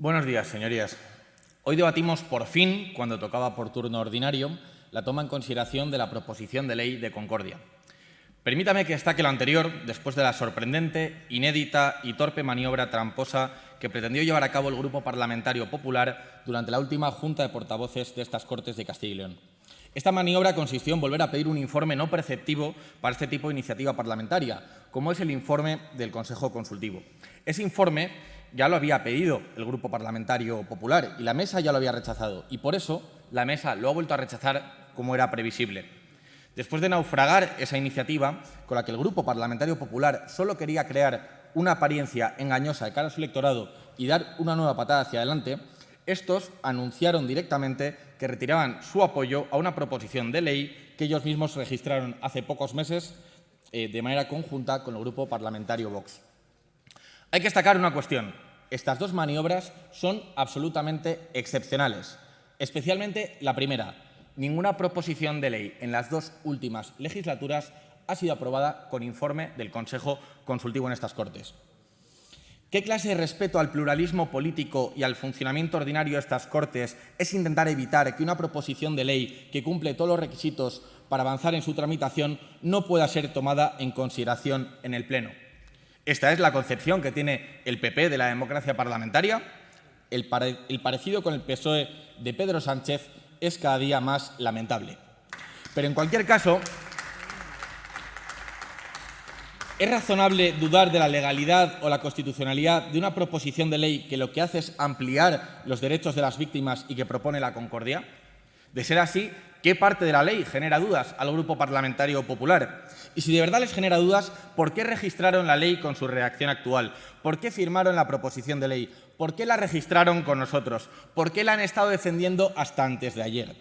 Buenos días, señorías. Hoy debatimos por fin, cuando tocaba por turno ordinario, la toma en consideración de la proposición de ley de Concordia. Permítame que destaque lo anterior después de la sorprendente, inédita y torpe maniobra tramposa que pretendió llevar a cabo el Grupo Parlamentario Popular durante la última Junta de Portavoces de estas Cortes de Castilla y León. Esta maniobra consistió en volver a pedir un informe no preceptivo para este tipo de iniciativa parlamentaria, como es el informe del Consejo Consultivo. Ese informe ya lo había pedido el Grupo Parlamentario Popular y la Mesa ya lo había rechazado. Y por eso la Mesa lo ha vuelto a rechazar como era previsible. Después de naufragar esa iniciativa, con la que el Grupo Parlamentario Popular solo quería crear una apariencia engañosa de cara a su electorado y dar una nueva patada hacia adelante, estos anunciaron directamente que retiraban su apoyo a una proposición de ley que ellos mismos registraron hace pocos meses de manera conjunta con el Grupo Parlamentario Vox. Hay que destacar una cuestión. Estas dos maniobras son absolutamente excepcionales, especialmente la primera. Ninguna proposición de ley en las dos últimas legislaturas ha sido aprobada con informe del Consejo Consultivo en estas Cortes. ¿Qué clase de respeto al pluralismo político y al funcionamiento ordinario de estas Cortes es intentar evitar que una proposición de ley que cumple todos los requisitos para avanzar en su tramitación no pueda ser tomada en consideración en el Pleno? Esta es la concepción que tiene el PP de la democracia parlamentaria. El parecido con el PSOE de Pedro Sánchez es cada día más lamentable. Pero en cualquier caso, ¿es razonable dudar de la legalidad o la constitucionalidad de una proposición de ley que lo que hace es ampliar los derechos de las víctimas y que propone la concordia? De ser así, ¿qué parte de la ley genera dudas al Grupo Parlamentario Popular? Y si de verdad les genera dudas, ¿por qué registraron la ley con su redacción actual? ¿Por qué firmaron la proposición de ley? ¿Por qué la registraron con nosotros? ¿Por qué la han estado defendiendo hasta antes de ayer?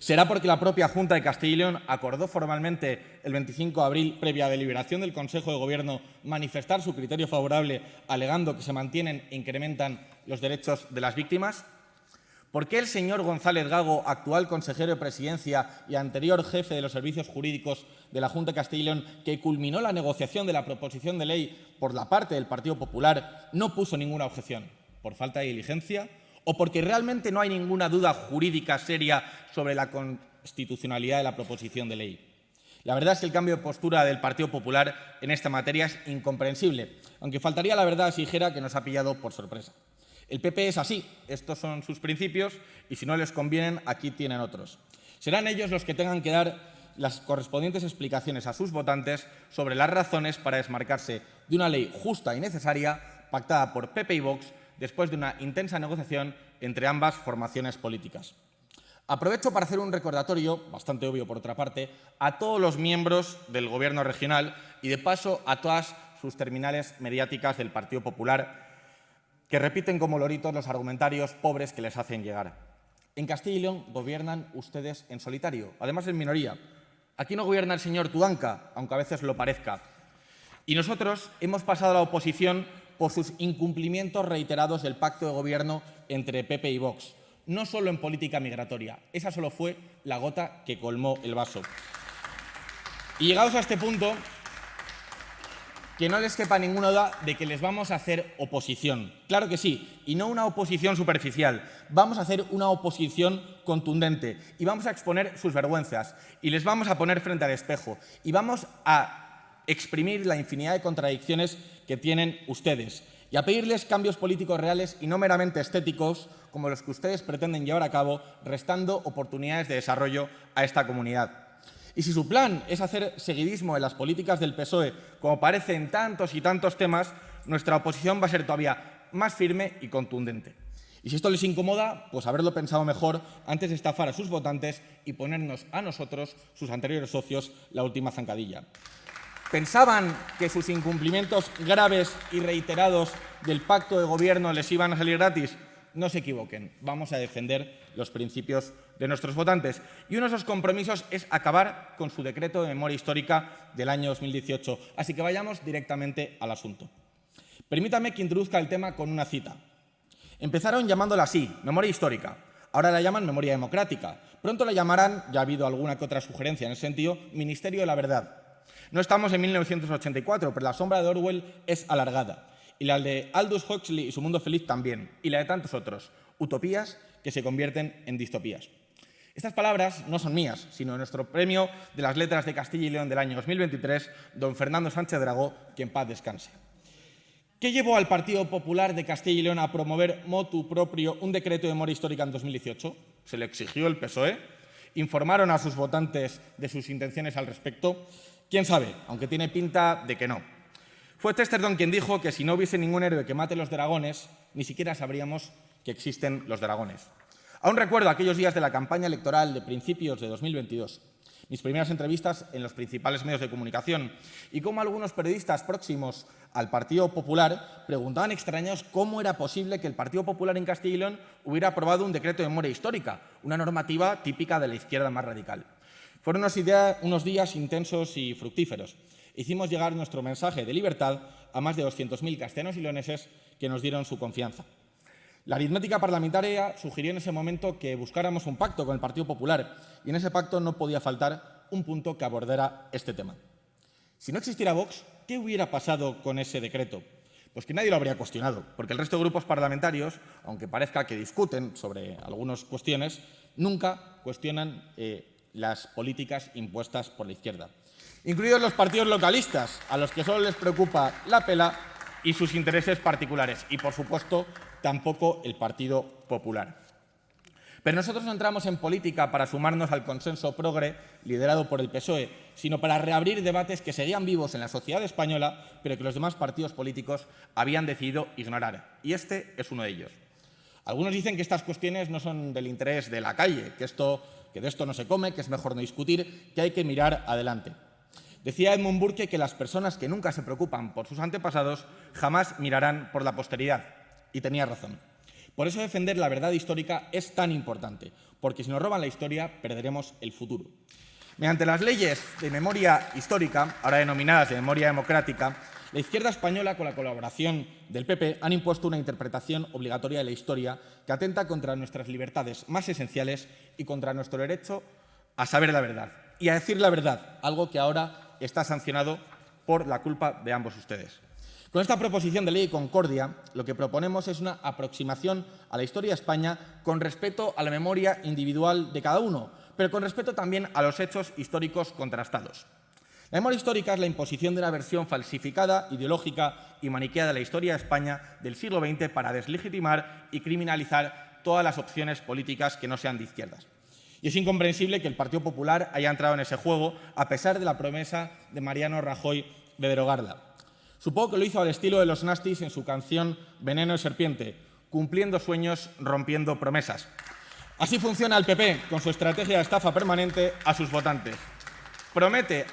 ¿Será porque la propia Junta de Castilla y León acordó formalmente el 25 de abril, previa deliberación del Consejo de Gobierno, manifestar su criterio favorable, alegando que se mantienen e incrementan los derechos de las víctimas? ¿Por qué el señor González Gago, actual consejero de Presidencia y anterior jefe de los servicios jurídicos de la Junta de Castilla y León, que culminó la negociación de la proposición de ley por la parte del Partido Popular, no puso ninguna objeción? ¿Por falta de diligencia? ¿O porque realmente no hay ninguna duda jurídica seria sobre la constitucionalidad de la proposición de ley? La verdad es que el cambio de postura del Partido Popular en esta materia es incomprensible, aunque faltaría la verdad si dijera que nos ha pillado por sorpresa. El PP es así, estos son sus principios y si no les convienen, aquí tienen otros. Serán ellos los que tengan que dar las correspondientes explicaciones a sus votantes sobre las razones para desmarcarse de una ley justa y necesaria pactada por PP y Vox después de una intensa negociación entre ambas formaciones políticas. Aprovecho para hacer un recordatorio, bastante obvio por otra parte, a todos los miembros del Gobierno regional y de paso a todas sus terminales mediáticas del Partido Popular que repiten como loritos los argumentarios pobres que les hacen llegar. En Castilla y León gobiernan ustedes en solitario, además en minoría. Aquí no gobierna el señor Tudanca, aunque a veces lo parezca. Y nosotros hemos pasado a la oposición por sus incumplimientos reiterados del pacto de gobierno entre PP y Vox, no solo en política migratoria. Esa solo fue la gota que colmó el vaso. Y llegados a este punto, que no les quepa ninguna duda de que les vamos a hacer oposición. Claro que sí, y no una oposición superficial. Vamos a hacer una oposición contundente y vamos a exponer sus vergüenzas y les vamos a poner frente al espejo y vamos a exprimir la infinidad de contradicciones que tienen ustedes y a pedirles cambios políticos reales y no meramente estéticos como los que ustedes pretenden llevar a cabo, restando oportunidades de desarrollo a esta comunidad. Y si su plan es hacer seguidismo en las políticas del PSOE, como parece en tantos y tantos temas, nuestra oposición va a ser todavía más firme y contundente. Y si esto les incomoda, pues haberlo pensado mejor antes de estafar a sus votantes y ponernos a nosotros, sus anteriores socios, la última zancadilla. ¿Pensaban que sus incumplimientos graves y reiterados del pacto de gobierno les iban a salir gratis? No se equivoquen, vamos a defender los principios de nuestros votantes. Y uno de esos compromisos es acabar con su decreto de memoria histórica del año 2018. Así que vayamos directamente al asunto. Permítame que introduzca el tema con una cita. Empezaron llamándola así, memoria histórica. Ahora la llaman memoria democrática. Pronto la llamarán, ya ha habido alguna que otra sugerencia en ese sentido, Ministerio de la Verdad. No estamos en 1984, pero la sombra de Orwell es alargada. y la de Aldous Huxley y su mundo feliz también, y la de tantos otros, utopías que se convierten en distopías. Estas palabras no son mías, sino de nuestro premio de las Letras de Castilla y León del año 2023, don Fernando Sánchez Dragó, que en paz descanse. ¿Qué llevó al Partido Popular de Castilla y León a promover motu proprio un decreto de memoria histórica en 2018? ¿Se le exigió el PSOE? ¿Informaron a sus votantes de sus intenciones al respecto? ¿Quién sabe? Aunque tiene pinta de que no. Fue Chesterton quien dijo que si no hubiese ningún héroe que mate los dragones, ni siquiera sabríamos que existen los dragones. Aún recuerdo aquellos días de la campaña electoral de principios de 2022, mis primeras entrevistas en los principales medios de comunicación y cómo algunos periodistas próximos al Partido Popular preguntaban extrañados cómo era posible que el Partido Popular en Castilla y León hubiera aprobado un decreto de memoria histórica, una normativa típica de la izquierda más radical. Fueron unos días intensos y fructíferos. Hicimos llegar nuestro mensaje de libertad a más de 200.000 castellanos y leoneses que nos dieron su confianza. La aritmética parlamentaria sugirió en ese momento que buscáramos un pacto con el Partido Popular y en ese pacto no podía faltar un punto que abordara este tema. Si no existiera Vox, ¿qué hubiera pasado con ese decreto? Pues que nadie lo habría cuestionado, porque el resto de grupos parlamentarios, aunque parezca que discuten sobre algunas cuestiones, nunca cuestionan las políticas impuestas por la izquierda, incluidos los partidos localistas, a los que solo les preocupa la pela y sus intereses particulares, y, por supuesto, tampoco el Partido Popular. Pero nosotros no entramos en política para sumarnos al consenso progre liderado por el PSOE, sino para reabrir debates que seguían vivos en la sociedad española, pero que los demás partidos políticos habían decidido ignorar. Y este es uno de ellos. Algunos dicen que estas cuestiones no son del interés de la calle, que de esto no se come, que es mejor no discutir, que hay que mirar adelante. Decía Edmund Burke que las personas que nunca se preocupan por sus antepasados jamás mirarán por la posteridad. Y tenía razón. Por eso defender la verdad histórica es tan importante, porque si nos roban la historia, perderemos el futuro. Mediante las leyes de memoria histórica, ahora denominadas de memoria democrática, la izquierda española, con la colaboración del PP, han impuesto una interpretación obligatoria de la historia que atenta contra nuestras libertades más esenciales y contra nuestro derecho a saber la verdad y a decir la verdad, algo que ahora está sancionado por la culpa de ambos ustedes. Con esta proposición de ley de Concordia, lo que proponemos es una aproximación a la historia de España con respeto a la memoria individual de cada uno, pero con respeto también a los hechos históricos contrastados. La memoria histórica es la imposición de una versión falsificada, ideológica y maniquea de la historia de España del siglo XX para deslegitimar y criminalizar todas las opciones políticas que no sean de izquierdas. Y es incomprensible que el Partido Popular haya entrado en ese juego a pesar de la promesa de Mariano Rajoy de derogarla. Supongo que lo hizo al estilo de los Nastis en su canción Veneno de serpiente, cumpliendo sueños, rompiendo promesas. Así funciona el PP, con su estrategia de estafa permanente a sus votantes. Promete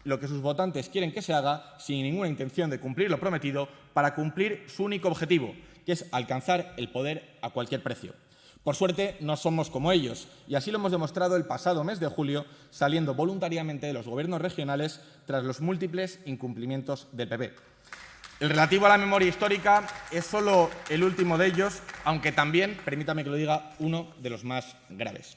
lo que sus votantes quieren que se haga sin ninguna intención de cumplir lo prometido para cumplir su único objetivo, que es alcanzar el poder a cualquier precio. Por suerte, no somos como ellos, y así lo hemos demostrado el pasado mes de julio, saliendo voluntariamente de los gobiernos regionales tras los múltiples incumplimientos del PP. El relativo a la memoria histórica es solo el último de ellos, aunque también, permítame que lo diga, uno de los más graves.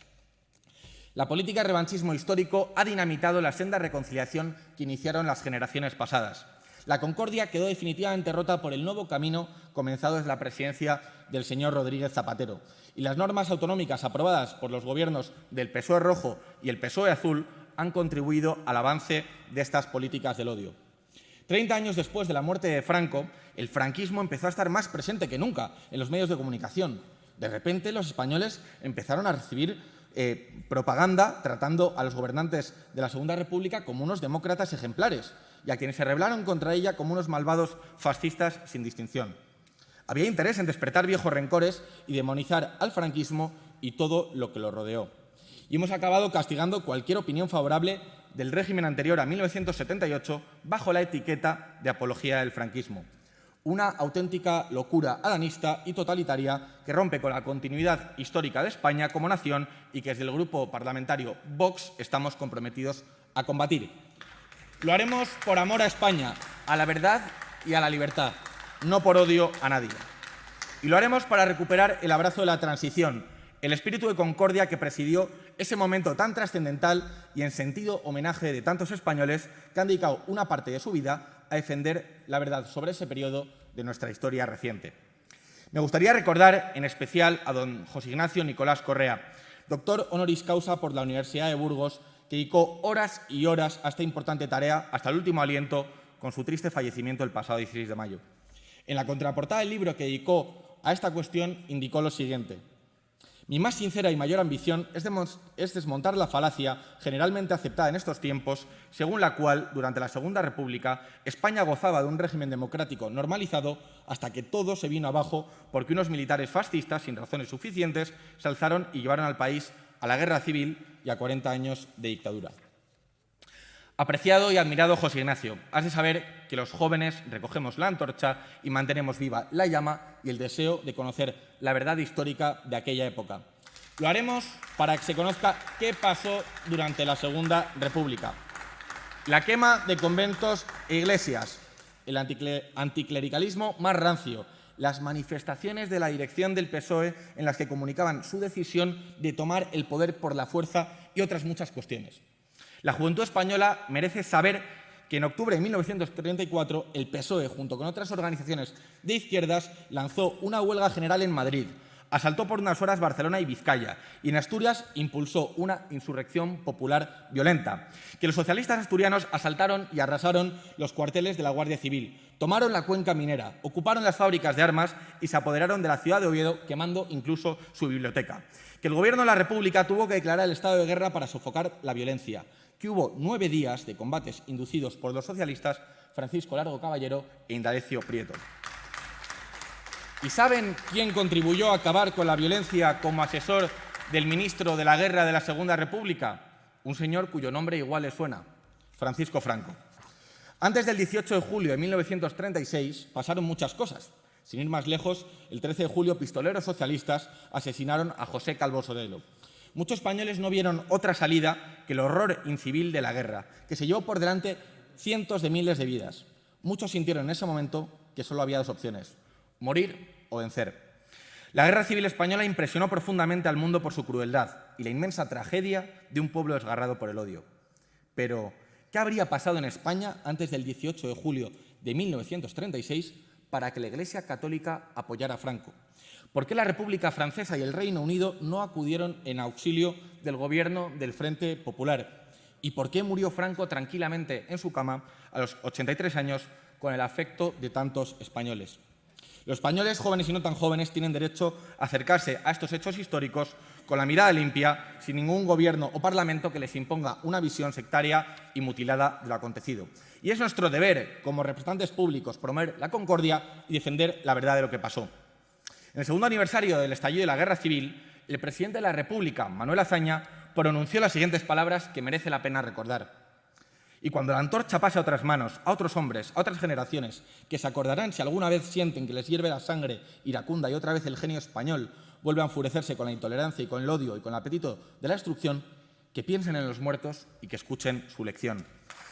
La política de revanchismo histórico ha dinamitado la senda de reconciliación que iniciaron las generaciones pasadas. La concordia quedó definitivamente rota por el nuevo camino comenzado desde la presidencia del señor Rodríguez Zapatero, y las normas autonómicas aprobadas por los gobiernos del PSOE rojo y el PSOE azul han contribuido al avance de estas políticas del odio. 30 años después de la muerte de Franco, el franquismo empezó a estar más presente que nunca en los medios de comunicación. De repente, los españoles empezaron a recibir propaganda tratando a los gobernantes de la Segunda República como unos demócratas ejemplares y a quienes se rebelaron contra ella como unos malvados fascistas sin distinción. Había interés en despertar viejos rencores y demonizar al franquismo y todo lo que lo rodeó. Y hemos acabado castigando cualquier opinión favorable del régimen anterior a 1978 bajo la etiqueta de apología del franquismo. Una auténtica locura adanista y totalitaria que rompe con la continuidad histórica de España como nación y que desde el grupo parlamentario Vox estamos comprometidos a combatir. Lo haremos por amor a España, a la verdad y a la libertad, no por odio a nadie. Y lo haremos para recuperar el abrazo de la transición, el espíritu de concordia que presidió ese momento tan trascendental y en sentido homenaje de tantos españoles que han dedicado una parte de su vida a defender la verdad sobre ese periodo de nuestra historia reciente. Me gustaría recordar en especial a don José Ignacio Nicolás Correa, doctor honoris causa por la Universidad de Burgos, que dedicó horas y horas a esta importante tarea hasta el último aliento con su triste fallecimiento el pasado 16 de mayo. En la contraportada del libro que dedicó a esta cuestión indicó lo siguiente: mi más sincera y mayor ambición es desmontar la falacia generalmente aceptada en estos tiempos, según la cual, durante la Segunda República, España gozaba de un régimen democrático normalizado hasta que todo se vino abajo porque unos militares fascistas, sin razones suficientes, se alzaron y llevaron al país a la guerra civil y a 40 años de dictadura. Apreciado y admirado José Ignacio, has de saber que los jóvenes recogemos la antorcha y mantenemos viva la llama y el deseo de conocer la verdad histórica de aquella época. Lo haremos para que se conozca qué pasó durante la Segunda República. La quema de conventos e iglesias, el anticlericalismo más rancio, las manifestaciones de la dirección del PSOE en las que comunicaban su decisión de tomar el poder por la fuerza y otras muchas cuestiones. La juventud española merece saber que en octubre de 1934 el PSOE, junto con otras organizaciones de izquierdas, lanzó una huelga general en Madrid, asaltó por unas horas Barcelona y Vizcaya y en Asturias impulsó una insurrección popular violenta, que los socialistas asturianos asaltaron y arrasaron los cuarteles de la Guardia Civil, tomaron la cuenca minera, ocuparon las fábricas de armas y se apoderaron de la ciudad de Oviedo, quemando incluso su biblioteca, que el Gobierno de la República tuvo que declarar el estado de guerra para sofocar la violencia, que hubo 9 días de combates inducidos por los socialistas Francisco Largo Caballero e Indalecio Prieto. ¿Y saben quién contribuyó a acabar con la violencia como asesor del ministro de la Guerra de la Segunda República? Un señor cuyo nombre igual le suena: Francisco Franco. Antes del 18 de julio de 1936 pasaron muchas cosas. Sin ir más lejos, el 13 de julio pistoleros socialistas asesinaron a José Calvo Sotelo. Muchos españoles no vieron otra salida que el horror incivil de la guerra, que se llevó por delante cientos de miles de vidas. Muchos sintieron en ese momento que solo había dos opciones: morir o vencer. La guerra civil española impresionó profundamente al mundo por su crueldad y la inmensa tragedia de un pueblo desgarrado por el odio. Pero, ¿qué habría pasado en España antes del 18 de julio de 1936 para que la Iglesia Católica apoyara a Franco? ¿Por qué la República Francesa y el Reino Unido no acudieron en auxilio del gobierno del Frente Popular? ¿Y por qué murió Franco tranquilamente en su cama a los 83 años con el afecto de tantos españoles? Los españoles, jóvenes y no tan jóvenes, tienen derecho a acercarse a estos hechos históricos con la mirada limpia, sin ningún gobierno o parlamento que les imponga una visión sectaria y mutilada de lo acontecido. Y es nuestro deber, como representantes públicos, promover la concordia y defender la verdad de lo que pasó. En el segundo aniversario del estallido de la Guerra Civil, el presidente de la República, Manuel Azaña, pronunció las siguientes palabras que merece la pena recordar: y cuando la antorcha pase a otras manos, a otros hombres, a otras generaciones, que se acordarán si alguna vez sienten que les hierve la sangre iracunda y otra vez el genio español vuelve a enfurecerse con la intolerancia y con el odio y con el apetito de la destrucción, que piensen en los muertos y que escuchen su lección.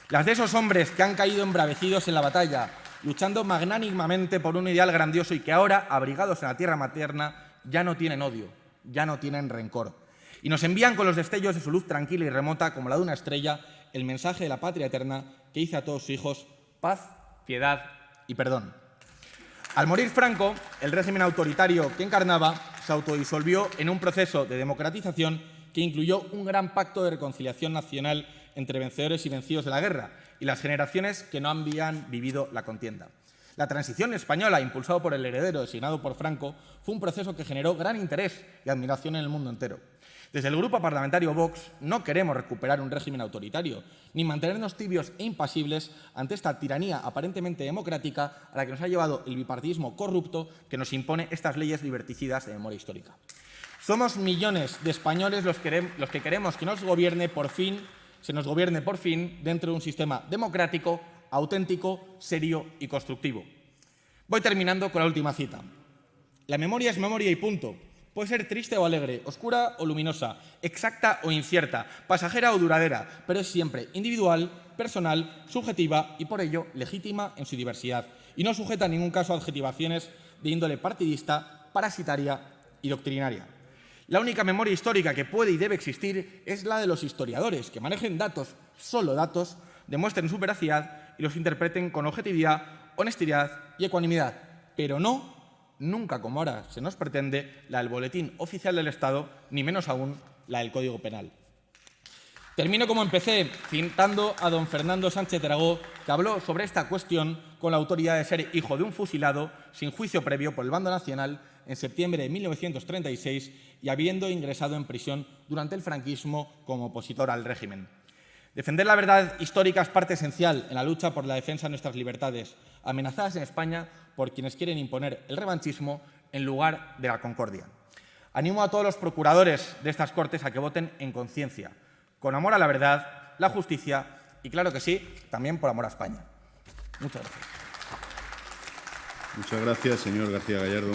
Las de esos hombres que han caído embravecidos en la batalla, luchando magnánimamente por un ideal grandioso y que ahora, abrigados en la tierra materna, ya no tienen odio, ya no tienen rencor. Y nos envían con los destellos de su luz tranquila y remota, como la de una estrella, el mensaje de la patria eterna que dice a todos sus hijos: paz, piedad y perdón. Al morir Franco, el régimen autoritario que encarnaba se autodisolvió en un proceso de democratización que incluyó un gran pacto de reconciliación nacional entre vencedores y vencidos de la guerra y las generaciones que no habían vivido la contienda. La transición española, impulsada por el heredero designado por Franco, fue un proceso que generó gran interés y admiración en el mundo entero. Desde el grupo parlamentario Vox no queremos recuperar un régimen autoritario, ni mantenernos tibios e impasibles ante esta tiranía aparentemente democrática a la que nos ha llevado el bipartidismo corrupto que nos impone estas leyes liberticidas de memoria histórica. Somos millones de españoles los que queremos que se nos gobierne por fin dentro de un sistema democrático, auténtico, serio y constructivo. Voy terminando con la última cita. La memoria es memoria y punto. Puede ser triste o alegre, oscura o luminosa, exacta o incierta, pasajera o duradera, pero es siempre individual, personal, subjetiva y por ello legítima en su diversidad y no sujeta en ningún caso a adjetivaciones de índole partidista, parasitaria y doctrinaria. La única memoria histórica que puede y debe existir es la de los historiadores, que manejen datos, solo datos, demuestren su veracidad y los interpreten con objetividad, honestidad y ecuanimidad. pero no, nunca como ahora se nos pretende, la del Boletín Oficial del Estado, ni menos aún la del Código Penal. Termino como empecé, citando a don Fernando Sánchez Dragó, que habló sobre esta cuestión con la autoridad de ser hijo de un fusilado sin juicio previo por el bando nacional en septiembre de 1936 y habiendo ingresado en prisión durante el franquismo como opositor al régimen. Defender la verdad histórica es parte esencial en la lucha por la defensa de nuestras libertades, amenazadas en España por quienes quieren imponer el revanchismo en lugar de la concordia. Animo a todos los procuradores de estas Cortes a que voten en conciencia, con amor a la verdad, la justicia y, claro que sí, también por amor a España. Muchas gracias. Muchas gracias, señor García Gallardo.